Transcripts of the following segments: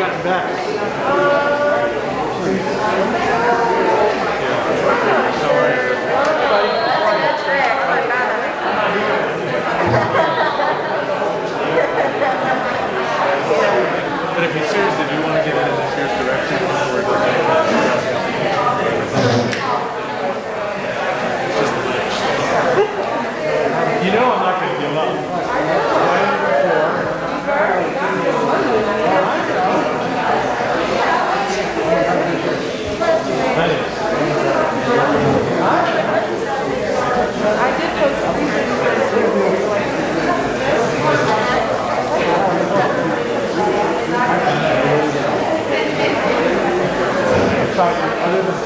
gotten back. But if you seriously do want to get into this year's direction, you know I'm not going to give up. I did post 3 Other than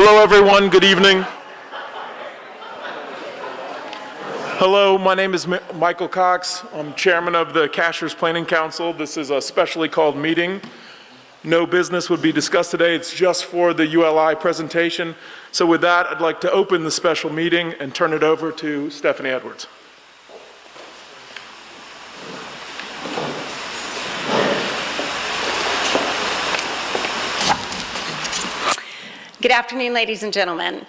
Hello, everyone. Good evening. Hello, my name is Michael Cox. I'm chairman of the Cashiers Planning Council. This is a specially called meeting. No business would be discussed today. It's just for the ULI presentation. So with that, I'd like to open the special meeting and turn it over to Stephanie Edwards. Good afternoon, ladies and gentlemen.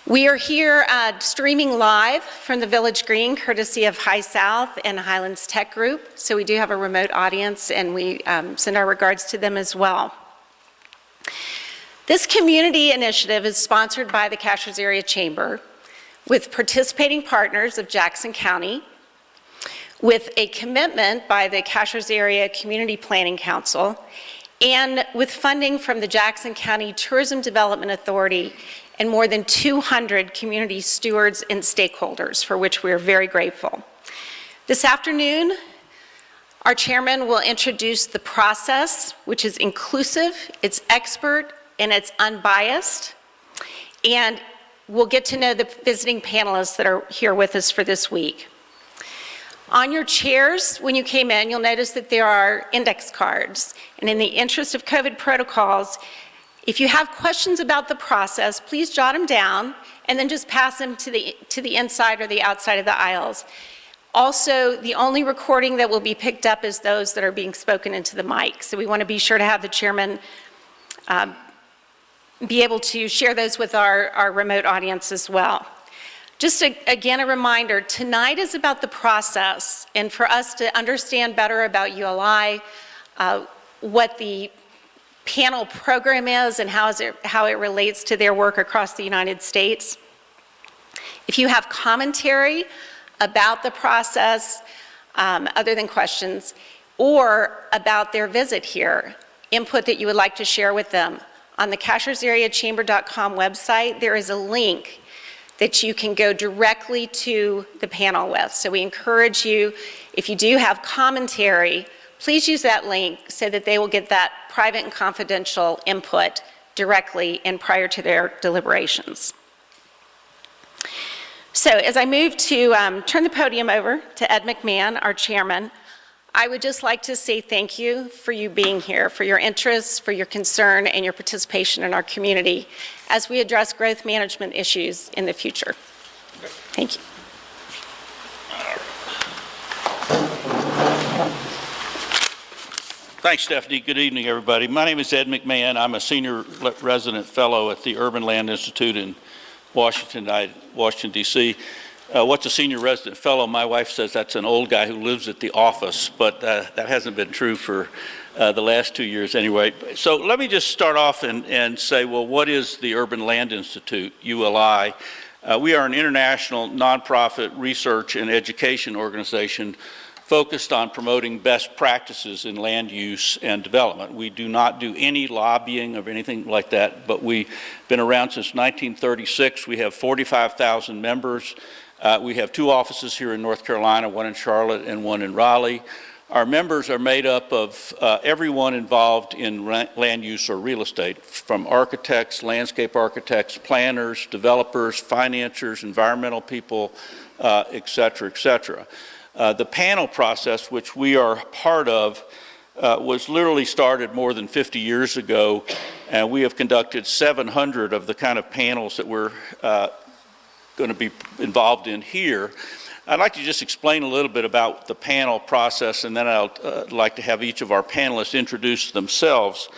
We are here streaming live from the Village Green, courtesy of High South and Highlands Tech Group. So we do have a remote audience, and we send our regards to them as well. This community initiative is sponsored by the Cashiers Area Chamber, with participating partners of Jackson County, with a commitment by the Cashiers Area Community Planning Council, and with funding from the Jackson County Tourism Development Authority and more than 200 community stewards and stakeholders, for which we are very grateful. This afternoon, our chairman will introduce the process, which is inclusive, it's expert, and it's unbiased. And we'll get to know the visiting panelists that are here with us for this week. On your chairs, when you came in, you'll notice that there are index cards. And in the interest of COVID protocols, if you have questions about the process, please jot them down and then just pass them to the inside or the outside of the aisles. Also, the only recording that will be picked up is those that are being spoken into the mic. So we want to be sure to have the chairman be able to share those with our remote audience as well. Just again, a reminder, tonight is about the process, and for us to understand better about ULI, what the panel program is and how it relates to their work across the United States. If you have commentary about the process, other than questions, or about their visit here, input that you would like to share with them, on the cashiersareachamber.com website, there is a link that you can go directly to the panel with. So we encourage you, if you do have commentary, please use that link so that they will get that private and confidential input directly and prior to their deliberations. So as I move to turn the podium over to Ed McMahon, our chairman, I would just like to say thank you for you being here, for your interest, for your concern, and your participation in our community as we address growth management issues in the future. Thank you. Thanks, Stephanie. Good evening, everybody. My name is Ed McMahon. I'm a senior resident fellow at the Urban Land Institute in Washington, D.C. What's a senior resident fellow? My wife says that's an old guy who lives at the office, but that hasn't been true for the last 2 years anyway. So let me just start off and say, well, what is the Urban Land Institute, ULI? We are an international nonprofit research and education organization focused on promoting best practices in land use and development. We do not do any lobbying or anything like that, but we've been around since 1936. We have 45,000 members. We have 2 offices here in North Carolina, one in Charlotte and one in Raleigh. Our members are made up of everyone involved in land use or real estate, from architects, landscape architects, planners, developers, financiers, environmental people, et cetera, et cetera. The panel process, which we are part of, was literally started more than 50 years ago, and we have conducted 700 of the kind of panels that we're going to be involved in here. I'd like to just explain a little bit about the panel process, and then I'd like to have each of our panelists introduce themselves.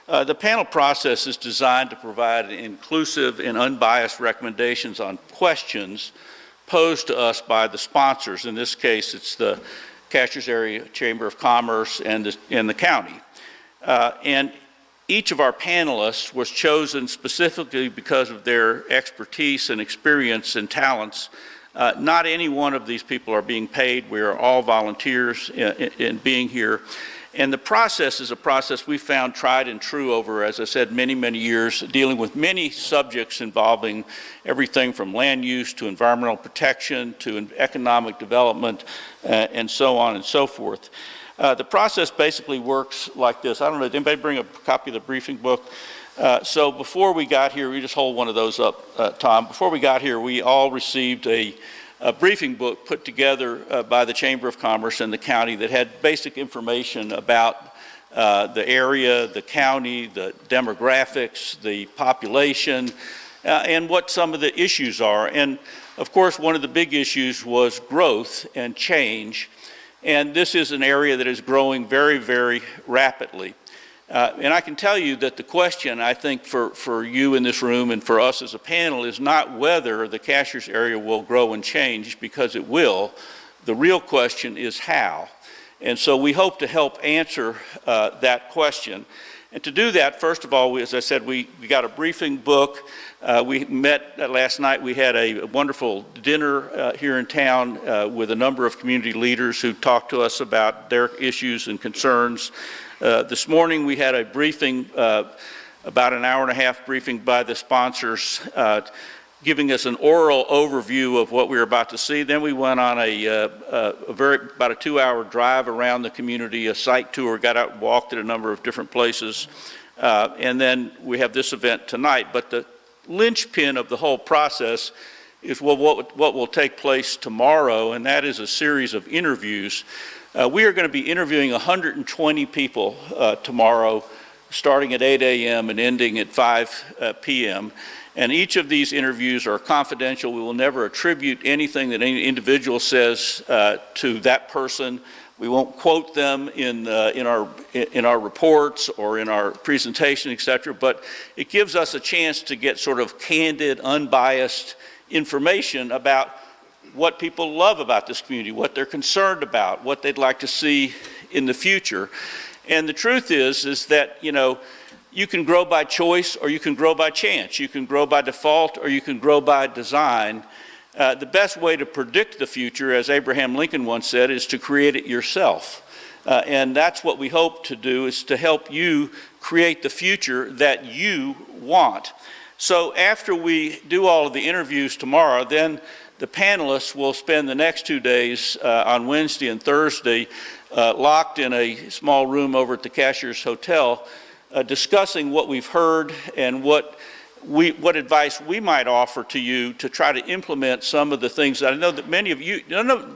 The panel process is designed to provide inclusive and unbiased recommendations on questions posed to us by the sponsors. In this case, it's the Cashiers Area Chamber of Commerce and the county. And each of our panelists was chosen specifically because of their expertise and experience and talents. Not any one of these people are being paid. We are all volunteers in being here. And the process is a process we found tried and true over, as I said, many, many years, dealing with many subjects involving everything from land use to environmental protection to economic development and so on and so forth. The process basically works like this. I don't know, did anybody bring a copy of the briefing book? So before we got here, we just hold one of those up, Tom. Before we got here, we all received a briefing book put together by the Chamber of Commerce and the county that had basic information about the area, the county, the demographics, the population, and what some of the issues are. And of course, one of the big issues was growth and change. And this is an area that is growing very, very rapidly. And I can tell you that the question, I think, for you in this room and for us as a panel is not whether the Cashiers area will grow and change, because it will. The real question is how. And so we hope to help answer that question. And to do that, first of all, as I said, we got a briefing book. We met last night. We had a wonderful dinner here in town with a number of community leaders who talked to us about their issues and concerns. This morning we had a briefing, about an hour and a half briefing by the sponsors, giving us an oral overview of what we were about to see. Then we went on about a 2-hour drive around the community, a site tour, got out and walked at a number of different places. And then we have this event tonight. But the linchpin of the whole process is what will take place tomorrow, and that is a series of interviews. We are going to be interviewing 120 people tomorrow, starting at 8 a.m. and ending at 5 p.m. And each of these interviews are confidential. We will never attribute anything that any individual says to that person. We won't quote them in our reports or in our presentation, et cetera, but it gives us a chance to get sort of candid, unbiased information about what people love about this community, what they're concerned about, what they'd like to see in the future. And the truth is that, you know, you can grow by choice or you can grow by chance. You can grow by default or you can grow by design. The best way to predict the future, as Abraham Lincoln once said, is to create it yourself. And that's what we hope to do, is to help you create the future that you want. So after we do all of the interviews tomorrow, then the panelists will spend the next 2 days on Wednesday and Thursday locked in a small room over at the Cashiers Hotel discussing what we've heard and what advice we might offer to you to try to implement some of the things that I know that many of you,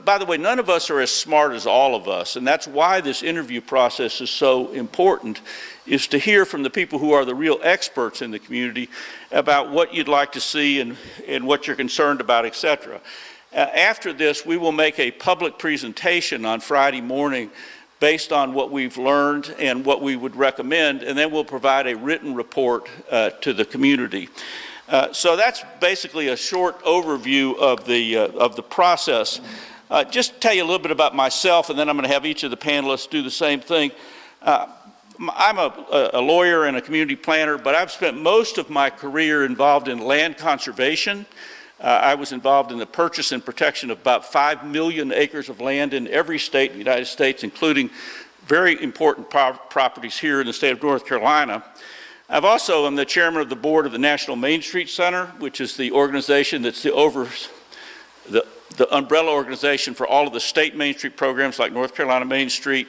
by the way, none of us are as smart as all of us, and that's why this interview process is so important, is to hear from the people who are the real experts in the community about what you'd like to see and what you're concerned about, et cetera. After this, we will make a public presentation on Friday morning based on what we've learned and what we would recommend, and then we'll provide a written report to the community. So that's basically a short overview of the process. Just to tell you a little bit about myself, and then I'm going to have each of the panelists do the same thing. I'm a lawyer and a community planner, but I've spent most of my career involved in land conservation. I was involved in the purchase and protection of about 5 million acres of land in every state in the United States, including very important properties here in the state of North Carolina. I'm the chairman of the board of the National Main Street Center, which is the organization that's the umbrella organization for all of the state Main Street programs like North Carolina Main Street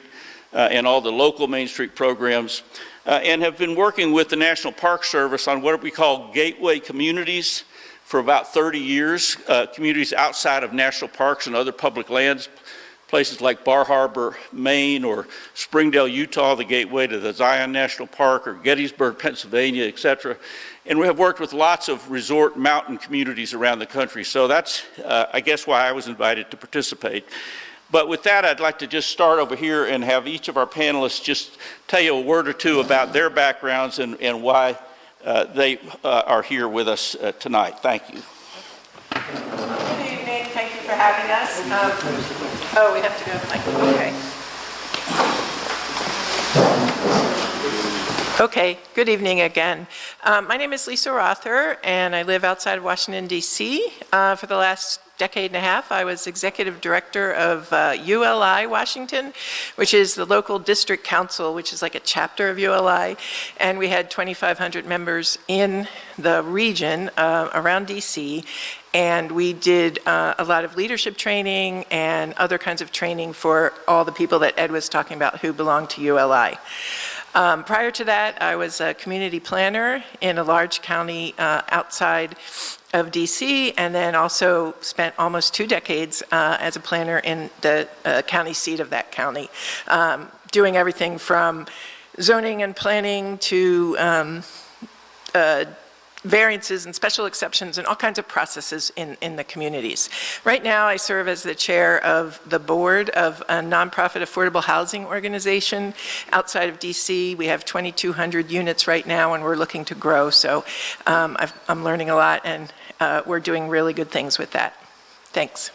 and all the local Main Street programs, and have been working with the National Park Service on what we call gateway communities for about 30 years, communities outside of national parks and other public lands, places like Bar Harbor, Maine, or Springdale, Utah, the gateway to the Zion National Park, or Gettysburg, Pennsylvania, et cetera. And we have worked with lots of resort mountain communities around the country. So that's, I guess, why I was invited to participate. But with that, I'd like to just start over here and have each of our panelists just tell you a word or two about their backgrounds and why they are here with us tonight. Thank you. Good evening. Thank you for having us. We have to go to Mike. Okay. Okay. Good evening again. My name is Lisa Rother, and I live outside of Washington, D.C. For the last decade and a half, I was executive director of ULI Washington, which is the local district council, which is like a chapter of ULI, and we had 2,500 members in the region around DC, and we did a lot of leadership training and other kinds of training for all the people that Ed was talking about who belong to ULI. Prior to that, I was a community planner in a large county outside of DC, and then also spent almost 2 decades as a planner in the county seat of that county, doing everything from zoning and planning to variances and special exceptions and all kinds of processes in the communities. Right now, I serve as the chair of the board of a nonprofit affordable housing organization outside of DC. We have 2,200 units right now, and we're looking to grow. So I'm learning a lot, and we're doing really good things with that. Thanks.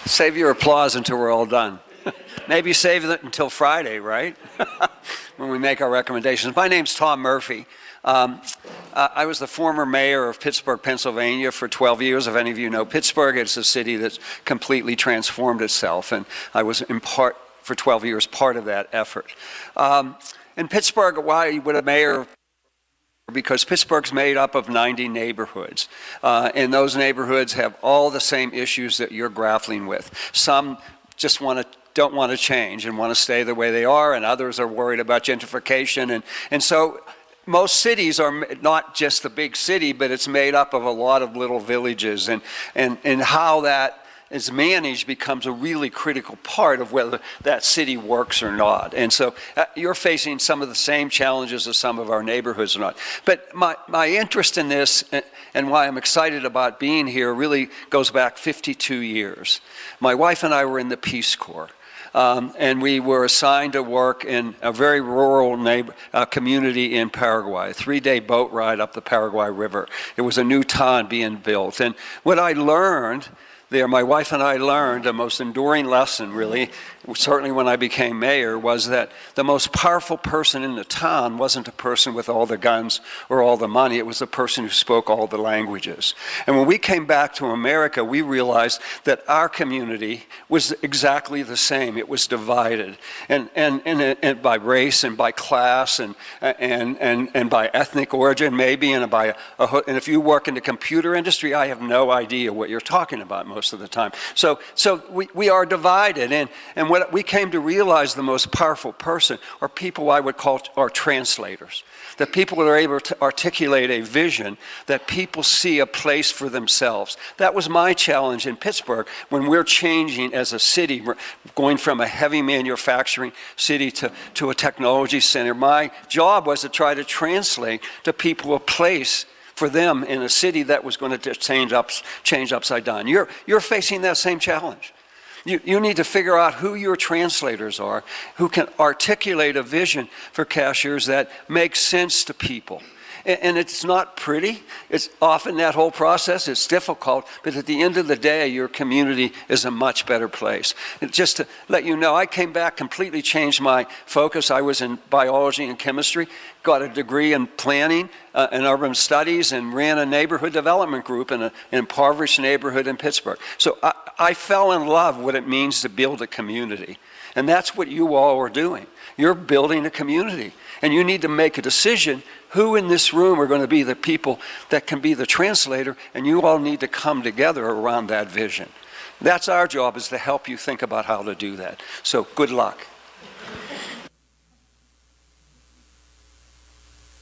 Save your applause until we're all done. Maybe save it until Friday, right? When we make our recommendations. My name's Tom Murphy. I was the former mayor of Pittsburgh, Pennsylvania for 12 years. If any of you know Pittsburgh, it's a city that's completely transformed itself, and I was in part, for 12 years, part of that effort. In Pittsburgh, why would a mayor? Because Pittsburgh's made up of 90 neighborhoods, and those neighborhoods have all the same issues that you're grappling with. Some just don't want to change and want to stay the way they are, and others are worried about gentrification. And so most cities are not just the big city, but it's made up of a lot of little villages, and how that is managed becomes a really critical part of whether that city works or not. And so you're facing some of the same challenges as some of our neighborhoods or not. But my interest in this and why I'm excited about being here really goes back 52 years. My wife and I were in the Peace Corps. And we were assigned to work in a very rural community in Paraguay, a 3-day boat ride up the Paraguay River. It was a new town being built. And what I learned there, my wife and I learned the most enduring lesson, really, certainly when I became mayor, was that the most powerful person in the town wasn't the person with all the guns or all the money. It was the person who spoke all the languages. And when we came back to America, we realized that our community was exactly the same. It was divided, and by race and by class and by ethnic origin, maybe, and and if you work in the computer industry, I have no idea what you're talking about most of the time. So we are divided, and what we came to realize, the most powerful person are people I would call are translators. The people that are able to articulate a vision that people see a place for themselves. That was my challenge in Pittsburgh when we're changing as a city. We're going from a heavy manufacturing city to a technology center. My job was to try to translate to people a place for them in a city that was going to change upside down. You're facing that same challenge. You need to figure out who your translators are, who can articulate a vision for Cashiers that makes sense to people. And it's not pretty. It's often that whole process, it's difficult, but at the end of the day, your community is a much better place. And just to let you know, I came back, completely changed my focus. I was in biology and chemistry, got a degree in planning and urban studies, and ran a neighborhood development group in an impoverished neighborhood in Pittsburgh. So I fell in love with what it means to build a community. And that's what you all are doing. You're building a community. And you need to make a decision who in this room are going to be the people that can be the translator, and you all need to come together around that vision. That's our job, is to help you think about how to do that. So good luck.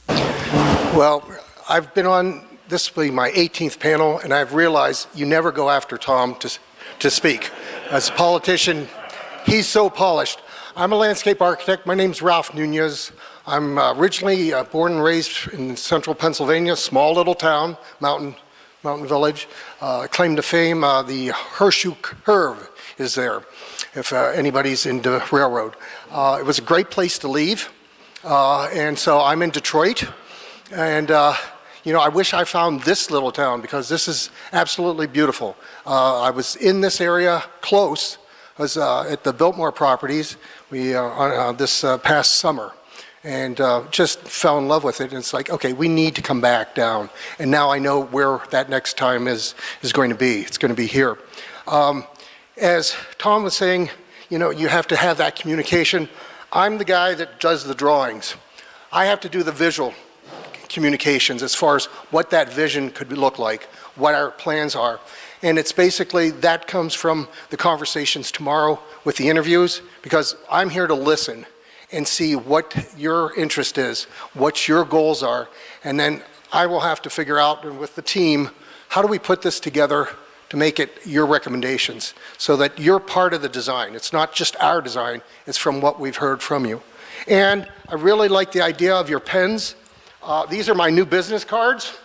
Well, I've been on, this will be my 18th panel, and I've realized you never go after Tom to speak. As a politician, he's so polished. I'm a landscape architect. My name's Ralph Nunez. I'm originally born and raised in central Pennsylvania, small little town, mountain village. Claim to fame, the Horseshoe Curve is there, if anybody's into railroad. It was a great place to leave, and so I'm in Detroit, and I wish I found this little town, because this is absolutely beautiful. I was in this area close. I was at the Biltmore properties this past summer, and just fell in love with it. And it's like, okay, we need to come back down. And now I know where that next time is going to be. It's going to be here. As Tom was saying, you have to have that communication. I'm the guy that does the drawings. I have to do the visual communications as far as what that vision could look like, what our plans are. And it's basically, that comes from the conversations tomorrow with the interviews, because I'm here to listen and see what your interest is, what your goals are, and then I will have to figure out with the team, how do we put this together to make it your recommendations so that you're part of the design. It's not just our design, it's from what we've heard from you. And I really like the idea of your pens. These are my new business cards,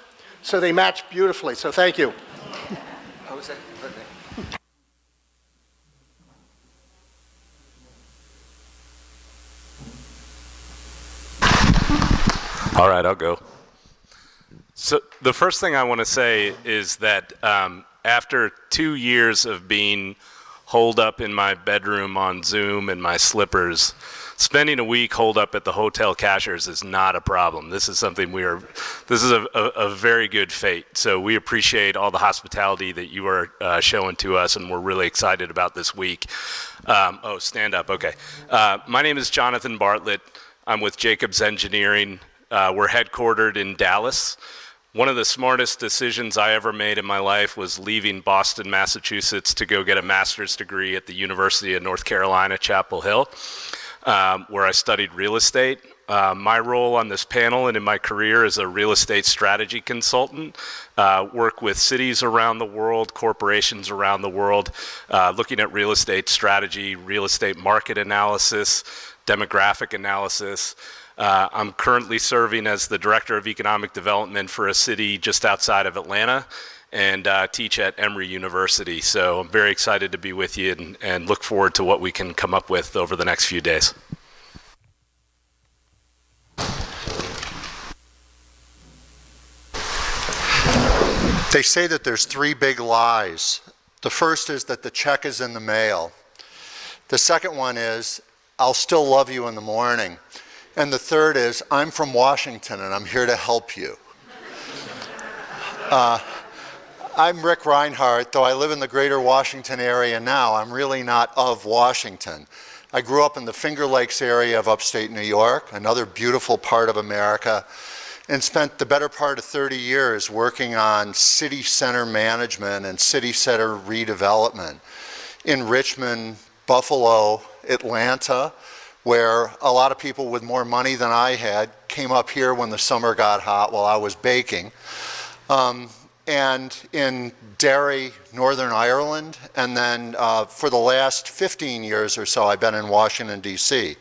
so they match beautifully, so thank you. All right, I'll go. So the first thing I want to say is that after 2 years of being holed up in my bedroom on Zoom in my slippers, spending a week holed up at the Hotel Cashiers is not a problem. This is something this is a very good fate. So we appreciate all the hospitality that you are showing to us, and we're really excited about this week. Oh, stand up, okay. My name is Jonathan Bartlett. I'm with Jacobs Engineering. We're headquartered in Dallas. One of the smartest decisions I ever made in my life was leaving Boston, Massachusetts to go get a master's degree at the University of North Carolina, Chapel Hill, where I studied real estate. My role on this panel and in my career as a real estate strategy consultant, work with cities around the world, corporations around the world, looking at real estate strategy, real estate market analysis, demographic analysis. I'm currently serving as the Director of Economic Development for a city just outside of Atlanta and teach at Emory University. So I'm very excited to be with you and look forward to what we can come up with over the next few days. They say that there's 3 big lies. The first is that the check is in the mail. The second one is, I'll still love you in the morning. And the third is, I'm from Washington and I'm here to help you. I'm Rick Reinhardt, though I live in the greater Washington area now. I'm really not of Washington. I grew up in the Finger Lakes area of upstate New York, another beautiful part of America, and spent the better part of 30 years working on city center management and city center redevelopment in Richmond, Buffalo, Atlanta, where a lot of people with more money than I had came up here when the summer got hot while I was baking. And in Derry, Northern Ireland, and then for the last 15 years or so, I've been in Washington, D.C.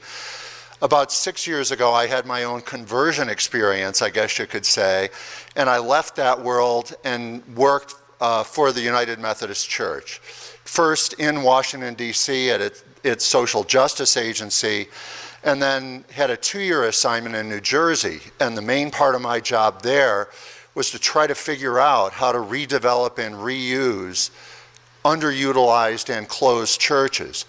About 6 years ago, I had my own conversion experience, I guess you could say, and I left that world and worked for the United Methodist Church. First in Washington, D.C. at its social justice agency, and then had a 2-year assignment in New Jersey. And the main part of my job there was to try to figure out how to redevelop and reuse underutilized and closed churches.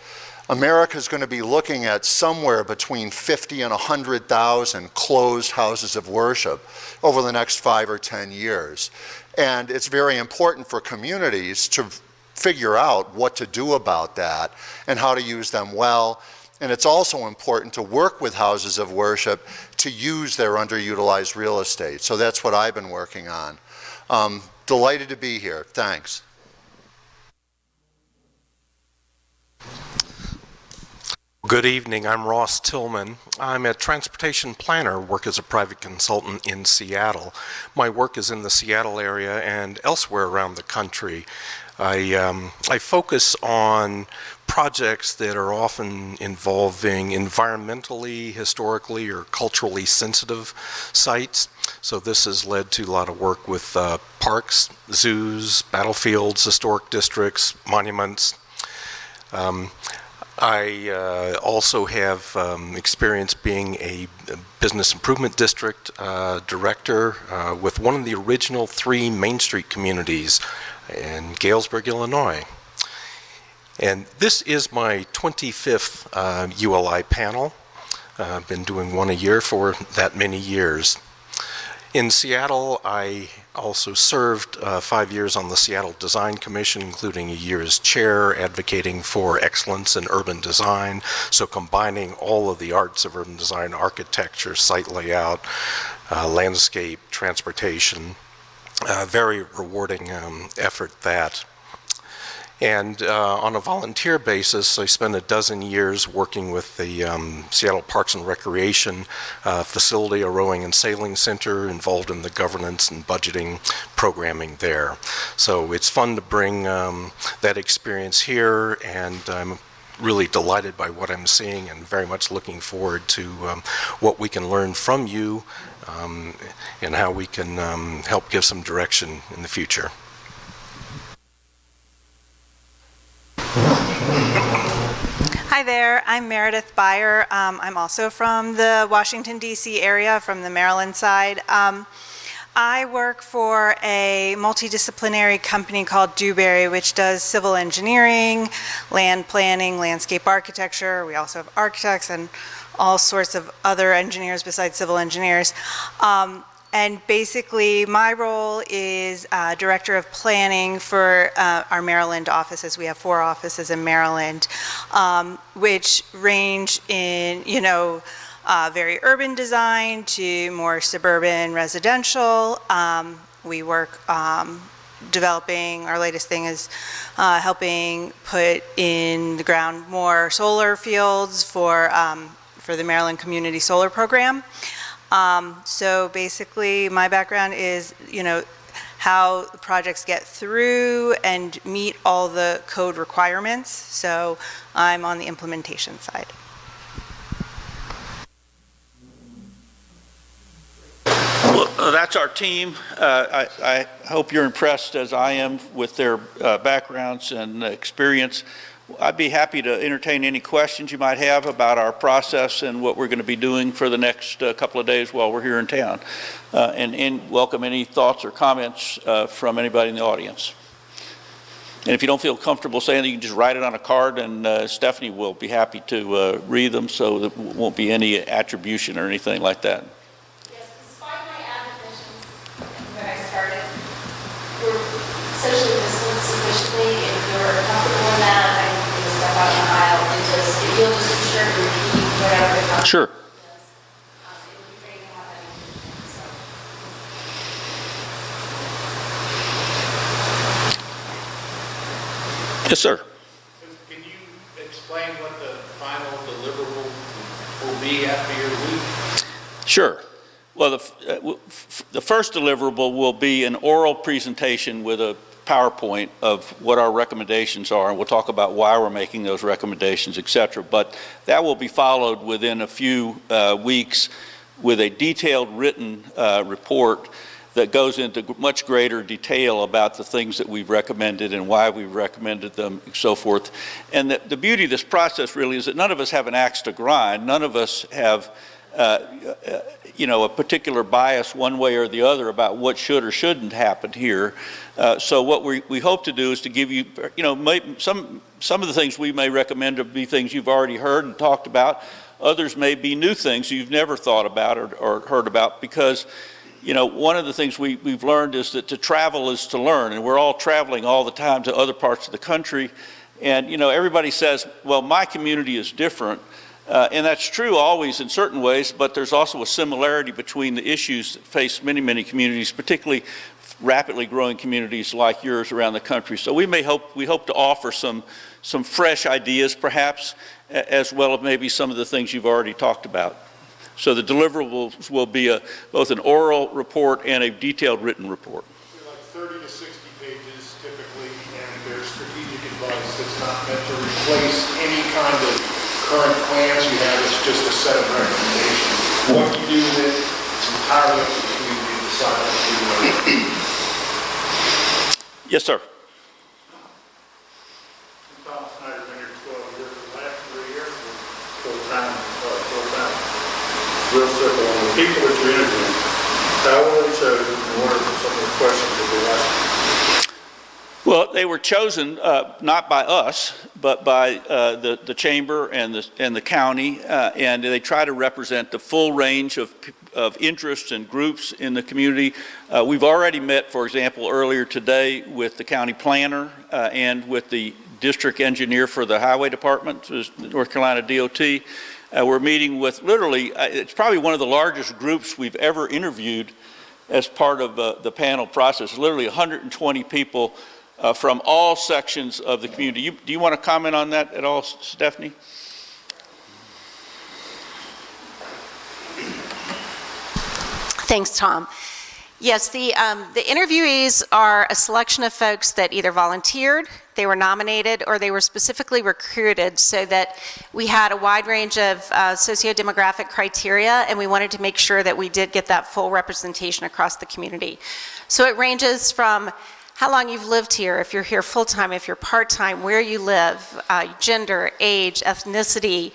America's going to be looking at somewhere between 50 and 100,000 closed houses of worship over the next 5 or 10 years. And it's very important for communities to figure out what to do about that and how to use them well. And it's also important to work with houses of worship to use their underutilized real estate. So that's what I've been working on. Delighted to be here. Thanks. Good evening, I'm Ross Tillman. I'm a transportation planner, work as a private consultant in Seattle. My work is in the Seattle area and elsewhere around the country. I focus on projects that are often involving environmentally, historically, or culturally sensitive sites. So this has led to a lot of work with parks, zoos, battlefields, historic districts, monuments. I also have experience being a business improvement district director with one of the original 3 Main Street communities in Galesburg, Illinois. And this is my 25th ULI panel. I've been doing one a year for that many years. In Seattle, I also served 5 years on the Seattle Design Commission, including a year as chair, advocating for excellence in urban design, so combining all of the arts of urban design, architecture, site layout, landscape, transportation. Very rewarding effort that. And on a volunteer basis, I spent a dozen years working with the Seattle Parks and Recreation facility, a rowing and sailing center, involved in the governance and budgeting programming there. So it's fun to bring that experience here, and I'm really delighted by what I'm seeing and very much looking forward to what we can learn from you and how we can help give some direction in the future. Hi there, I'm Meredith Byer. I'm also from the Washington, D.C. area, from the Maryland side. I work for a multidisciplinary company called Dewberry, which does civil engineering, land planning, landscape architecture. We also have architects and all sorts of other engineers besides civil engineers. And basically, my role is Director of Planning for our Maryland offices. We have 4 offices in Maryland, which range in, very urban design to more suburban residential. We work developing, our latest thing is helping put in the ground more solar fields for the Maryland Community Solar Program. So basically, my background is, how the projects get through and meet all the code requirements. So I'm on the implementation side. Well, that's our team. I hope you're impressed as I am with their backgrounds and experience. I'd be happy to entertain any questions you might have about our process and what we're going to be doing for the next couple of days while we're here in town. And welcome any thoughts or comments from anybody in the audience. And if you don't feel comfortable saying it, you can just write it on a card, and Stephanie will be happy to read them, so there won't be any attribution or anything like that. Yes, despite my admonition when I started, we're socially distanced sufficiently. If you're comfortable in that, I can take a step out in the aisle and just, if you'll just be sure to repeat whatever the conversation Sure. is. It would be great to have that information. Yes, sir. Can you explain what the final deliverable will be after your week? Sure. Well, the first deliverable will be an oral presentation with a PowerPoint of what our recommendations are, and we'll talk about why we're making those recommendations, et cetera. But that will be followed within a few weeks with a detailed written report that goes into much greater detail about the things that we've recommended and why we've recommended them, and so forth. And the beauty of this process really is that none of us have an axe to grind. None of us have a particular bias one way or the other about what should or shouldn't happen here. So what we hope to do is to give you, some of the things we may recommend to be things you've already heard and talked about. Others may be new things you've never thought about or heard about, because one of the things we've learned is that to travel is to learn, and we're all traveling all the time to other parts of the country. And, everybody says, well, my community is different. And that's true always in certain ways, but there's also a similarity between the issues that face many, many communities, particularly rapidly growing communities like yours around the country. So we hope to offer some fresh ideas, perhaps, as well as maybe some of the things you've already talked about. So the deliverables will be both an oral report and a detailed written report. They're like 30 to 60 pages typically, and there's strategic advice that's not meant to replace any kind of current plans you have. It's just a set of recommendations. What you do with it, it's entirely up to the community to decide what to do with it. Yes, sir. Tom Snyder's been here 12 years. The last 3 years were full-time. Real simple. On the people that you're interviewing, how were they chosen, and what are some of the questions that they asked? Well, they were chosen not by us, but by the chamber and the county, and they try to represent the full range of interests and groups in the community. We've already met, for example, earlier today with the county planner and with the district engineer for the highway department, North Carolina DOT. We're meeting with literally, it's probably one of the largest groups we've ever interviewed as part of the panel process. Literally 120 people from all sections of the community. Do you want to comment on that at all, Stephanie? Thanks, Tom. Yes, the interviewees are a selection of folks that either volunteered, they were nominated, or they were specifically recruited, so that we had a wide range of socio-demographic criteria, and we wanted to make sure that we did get that full representation across the community. So it ranges from how long you've lived here, if you're here full-time, if you're part-time, where you live, gender, age, ethnicity,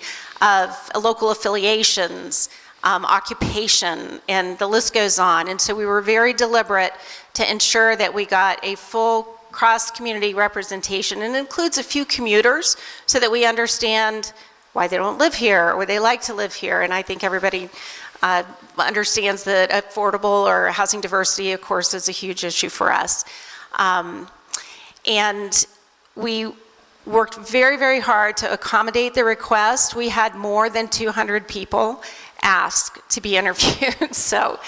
local affiliations, occupation, and the list goes on. And so we were very deliberate to ensure that we got a full cross-community representation, and it includes a few commuters so that we understand why they don't live here or they like to live here. And I think everybody understands that affordable or housing diversity, of course, is a huge issue for us. And we worked very, very hard to accommodate the request. We had more than 200 people ask to be interviewed. So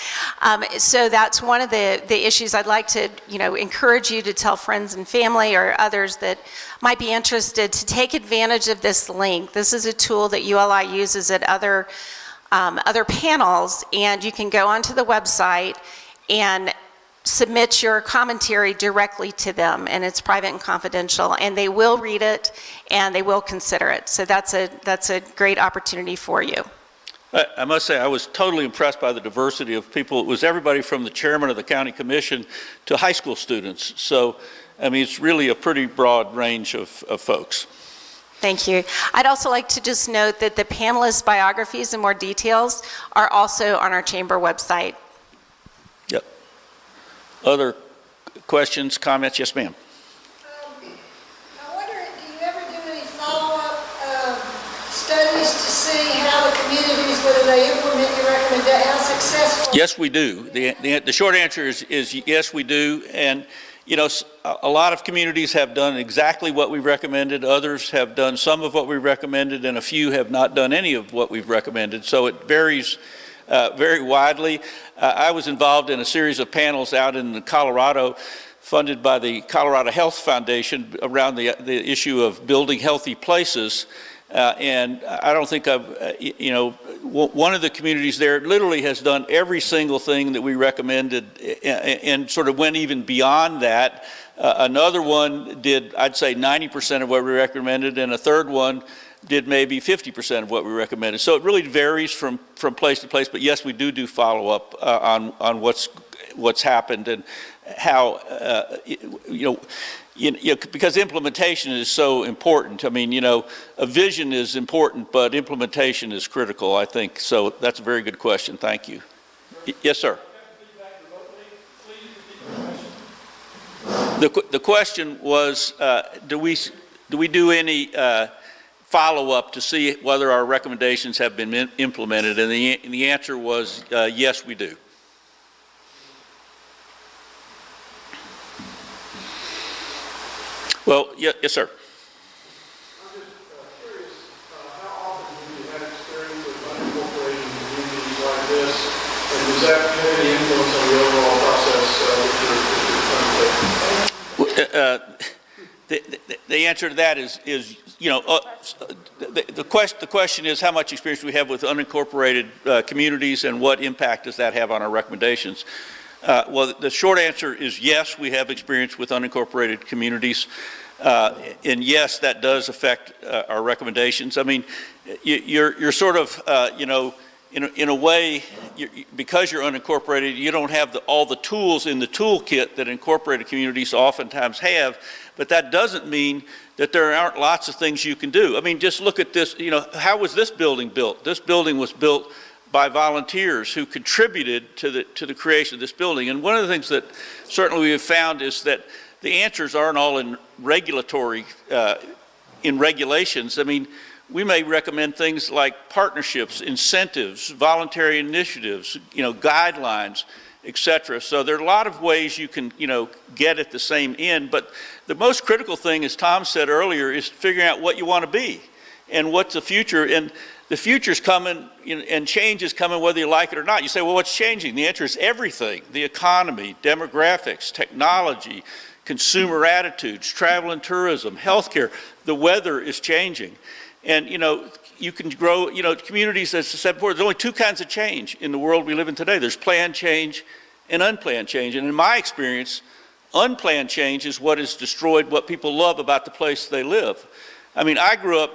that's one of the issues. I'd like to, encourage you to tell friends and family or others that might be interested to take advantage of this link. This is a tool that ULI uses at other panels, and you can go onto the website and submit your commentary directly to them, and it's private and confidential, and they will read it and they will consider it. So that's a great opportunity for you. I must say, I was totally impressed by the diversity of people. It was everybody from the chairman of the county commission to high school students. So, I mean, it's really a pretty broad range of folks. Thank you. I'd also like to just note that the panelists' biographies and more details are also on our chamber website. Yep. Other questions, comments? Yes, ma'am. I wonder, do you ever do any follow-up studies to see how the communities, whether they implement your recommendation, how successful? Yes, we do. The short answer is yes, we do. And, a lot of communities have done exactly what we recommended. Others have done some of what we recommended, and a few have not done any of what we've recommended. So it varies very widely. I was involved in a series of panels out in Colorado, funded by the Colorado Health Foundation, around the issue of building healthy places. And I don't think one of the communities there literally has done every single thing that we recommended and sort of went even beyond that. Another one did, I'd say, 90% of what we recommended, and a third one did maybe 50% of what we recommended. So it really varies from place to place, but yes, we do follow-up on what's happened and how, because implementation is so important. I mean, a vision is important, but implementation is critical, I think. So that's a very good question. Thank you. Yes, sir. The question was, do we do any follow-up to see whether our recommendations have been implemented? And the answer was yes, we do. Well, yes, sir. I'm just curious, how often do you have experience with unincorporated communities like this, and does that have any influence on the overall process that you're The answer to that is the question is how much experience do we have with unincorporated communities, and what impact does that have on our recommendations? Well, the short answer is yes, we have experience with unincorporated communities. And yes, that does affect our recommendations. I mean, you're sort of, in a way, because you're unincorporated, you don't have all the tools in the toolkit that incorporated communities oftentimes have, but that doesn't mean that there aren't lots of things you can do. I mean, just look at this, how was this building built? This building was built by volunteers who contributed to the creation of this building. And one of the things that certainly we have found is that the answers aren't all in regulatory, in regulations. I mean, we may recommend things like partnerships, incentives, voluntary initiatives, guidelines, et cetera. So there are a lot of ways you can, get at the same end. But the most critical thing, as Tom said earlier, is figuring out what you want to be and what's the future. And the future's coming, and change is coming whether you like it or not. You say, well, what's changing? The answer is everything: the economy, demographics, technology, consumer attitudes, travel and tourism, healthcare. The weather is changing. And, you can grow, communities, as I said before, there's only two kinds of change in the world we live in today. There's planned change and unplanned change. And in my experience, unplanned change is what has destroyed what people love about the place they live. I mean, I grew up,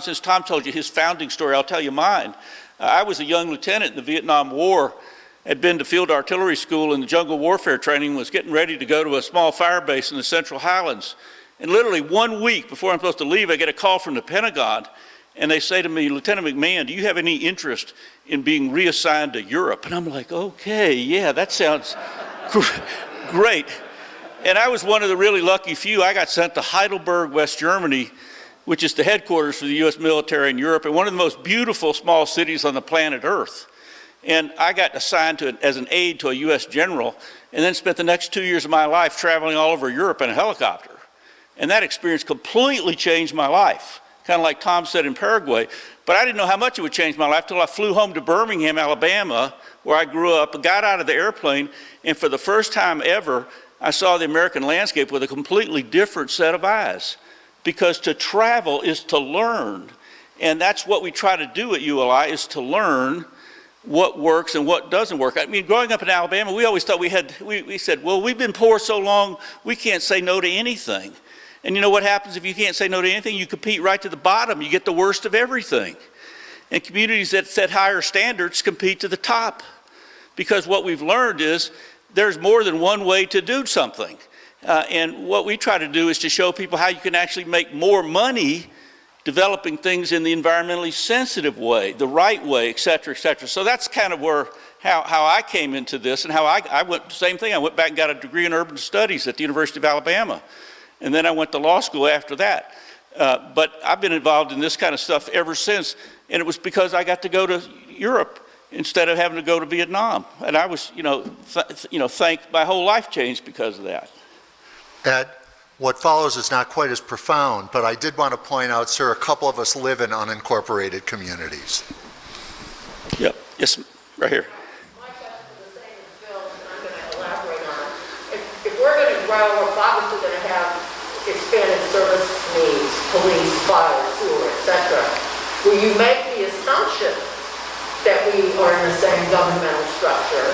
since Tom told you his founding story, I'll tell you mine. I was a young lieutenant in the Vietnam War, had been to field artillery school and the jungle warfare training, was getting ready to go to a small fire base in the Central Highlands. And literally 1 week before I'm supposed to leave, I get a call from the Pentagon, and they say to me, Lieutenant McMahon, do you have any interest in being reassigned to Europe? And I'm like, okay, yeah, that sounds great. And I was one of the really lucky few. I got sent to Heidelberg, West Germany, which is the headquarters for the U.S. military in Europe, and one of the most beautiful small cities on the planet Earth. And I got assigned as an aide to a U.S. general, and then spent the next 2 years of my life traveling all over Europe in a helicopter. And that experience completely changed my life, kind of like Tom said in Paraguay. But I didn't know how much it would change my life till I flew home to Birmingham, Alabama, where I grew up, got out of the airplane, and for the first time ever, I saw the American landscape with a completely different set of eyes. Because to travel is to learn. And that's what we try to do at ULI, is to learn what works and what doesn't work. I mean, growing up in Alabama, we always thought we said, well, we've been poor so long, we can't say no to anything. And you know what happens if you can't say no to anything? You compete right to the bottom. You get the worst of everything. And communities that set higher standards compete to the top. Because what we've learned is there's more than one way to do something. And what we try to do is to show people how you can actually make more money developing things in the environmentally sensitive way, the right way, et cetera, et cetera. So that's kind of how I came into this, and how I went, same thing, I went back and got a degree in urban studies at the University of Alabama. And then I went to law school after that. But I've been involved in this kind of stuff ever since, and it was because I got to go to Europe instead of having to go to Vietnam. And I was, my whole life changed because of that. Ed, what follows is not quite as profound, but I did want to point out, sir, a couple of us live in unincorporated communities. Yep, yes, right here. My question is the same as Bill's, and I'm going to elaborate on it. If we're going to grow, we're obviously going to have expanded service needs, police, fire, sewer, etc. Will you make the assumption that we are in the same governmental structure,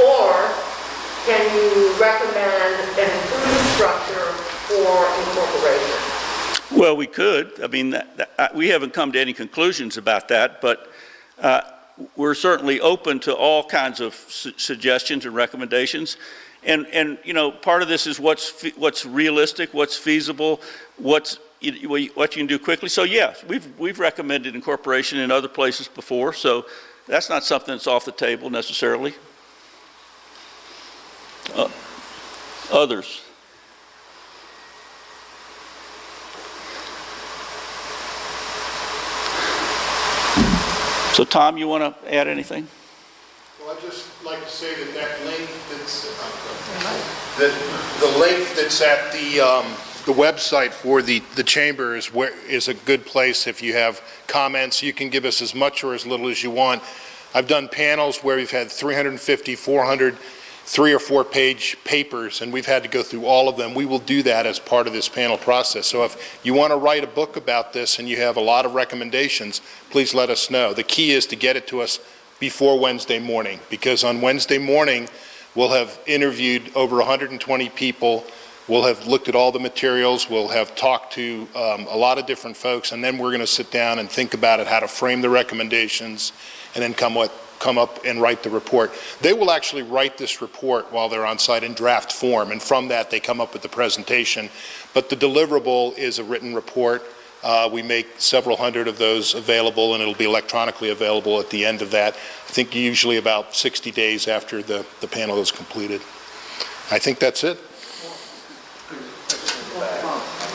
or can you recommend an improved structure for incorporation? Well, we could. I mean, we haven't come to any conclusions about that, but we're certainly open to all kinds of suggestions and recommendations. And part of this is what's realistic, what's feasible, what you can do quickly. So yeah, we've recommended incorporation in other places before, so that's not something that's off the table necessarily. Others. So Tom, you want to add anything? Well, I'd just like to say that link the link that's at the website for the chamber is a good place. If you have comments, you can give us as much or as little as you want. I've done panels where we've had 350, 400, 3 or 4 page papers, and we've had to go through all of them. We will do that as part of this panel process. So if you want to write a book about this and you have a lot of recommendations, please let us know. The key is to get it to us before Wednesday morning, because on Wednesday morning we'll have interviewed over 120 people, we'll have looked at all the materials, we'll have talked to a lot of different folks, and then we're going to sit down and think about it, how to frame the recommendations, and then come up and write the report. They will actually write this report while they're on site in draft form, and from that they come up with the presentation. But the deliverable is a written report. We make several hundred of those available, and it'll be electronically available at the end of that. I think usually about 60 days after the panel is completed. I think that's it.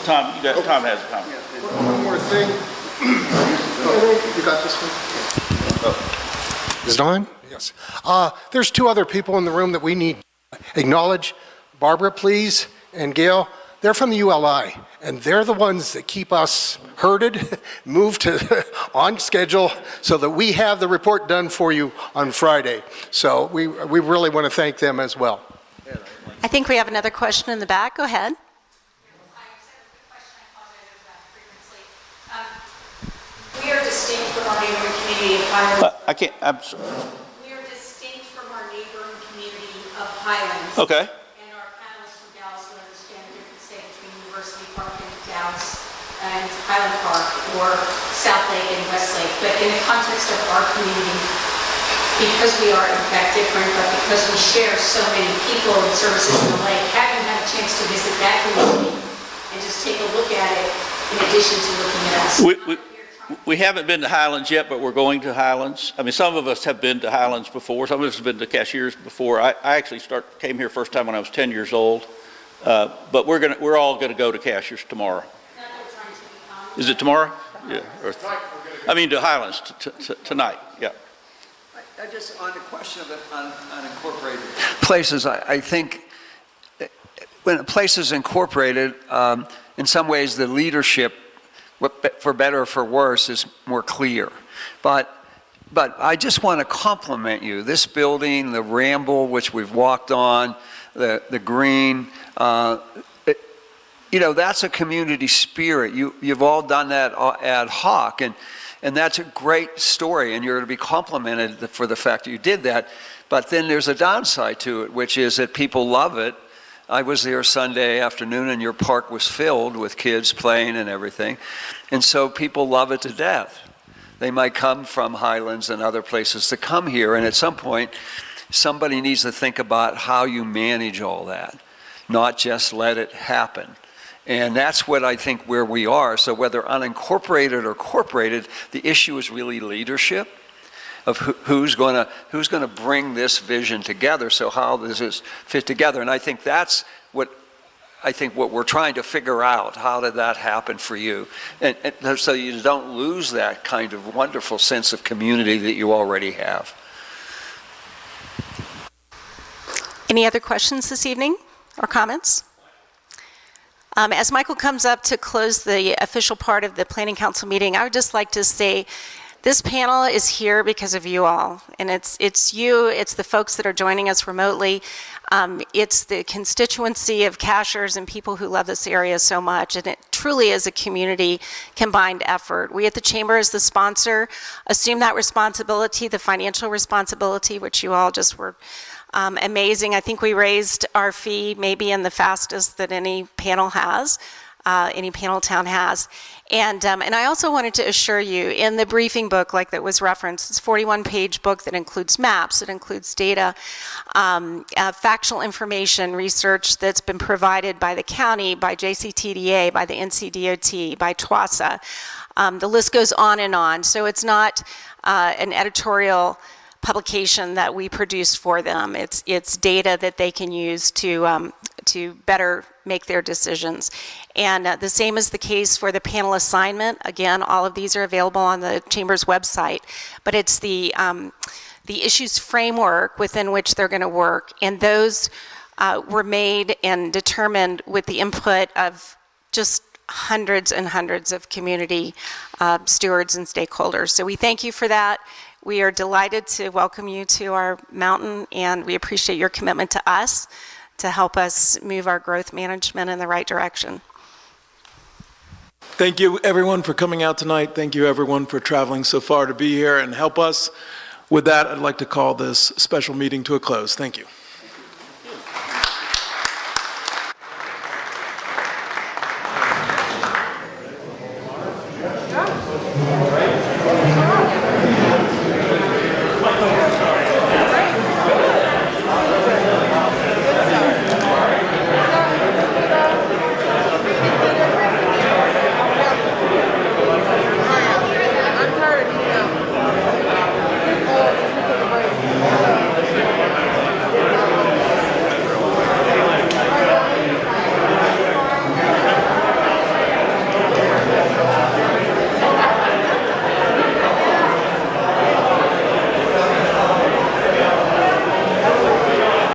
Tom, Tom has a comment. One more thing. You got this one? Is it on? Yes. There's 2 other people in the room that we need to acknowledge. Barbara, please, and Gail. They're from the ULI, and they're the ones that keep us herded, moved to on schedule, so that we have the report done for you on Friday. So we really want to thank them as well. I think we have another question in the back. Go ahead. We are distinct from our neighboring community of Highlands. I can't, I'm sorry. We are distinct from our neighboring community of Highlands. Okay. And our panelists from Dallas will understand the difference, say, between University Park in Dallas and Highland Park, or South Lake and West Lake. But in the context of our community, because we are in fact different, but because we share so many people and services in the lake, having had a chance to visit that community and just take a look at it in addition to looking at us. We haven't been to Highlands yet, but we're going to Highlands. I mean, some of us have been to Highlands before. Some of us have been to Cashiers before. I actually came here first time when I was 10 years old. But we're all going to go to Cashiers tomorrow. Is it tomorrow? Yeah. I mean, to Highlands tonight. Yeah. I just, on the question of unincorporated places, I think when a place is incorporated, in some ways the leadership, for better or for worse, is more clear. But I just want to compliment you. This building, the Ramble, which we've walked on, the green, that's a community spirit. You've all done that ad hoc, and that's a great story, and you're to be complimented for the fact that you did that. But then there's a downside to it, which is that people love it. I was there Sunday afternoon, and your park was filled with kids playing and everything. And so people love it to death. They might come from Highlands and other places to come here, and at some point, somebody needs to think about how you manage all that, not just let it happen. And that's what I think where we are. So whether unincorporated or incorporated, the issue is really leadership of who's going to bring this vision together. So how does this fit together? And I think that's what we're trying to figure out. How did that happen for you? And so you don't lose that kind of wonderful sense of community that you already have. Any other questions this evening or comments? As Michael comes up to close the official part of the Planning Council meeting, I would just like to say this panel is here because of you all. And it's you, it's the folks that are joining us remotely. It's the constituency of Cashiers and people who love this area so much. And it truly is a community combined effort. We at the Chamber, as the sponsor, assume that responsibility, the financial responsibility, which you all just were amazing. I think we raised our fee maybe in the fastest that any panel has, any panel town has. And I also wanted to assure you, in the briefing book, like that was referenced, it's a 41-page book that includes maps, it includes data, factual information, research that's been provided by the county, by JCTDA, by the NCDOT, by TWASA. The list goes on and on. So it's not an editorial publication that we produce for them. It's data that they can use to better make their decisions. And the same is the case for the panel assignment. Again, all of these are available on the Chamber's website, but it's the issues framework within which they're going to work. And those were made and determined with the input of just hundreds and hundreds of community stewards and stakeholders. So we thank you for that. We are delighted to welcome you to our mountain, and we appreciate your commitment to us to help us move our growth management in the right direction. Thank you, everyone, for coming out tonight. Thank you, everyone, for traveling so far to be here and help us. With that, I'd like to call this special meeting to a close. Thank you.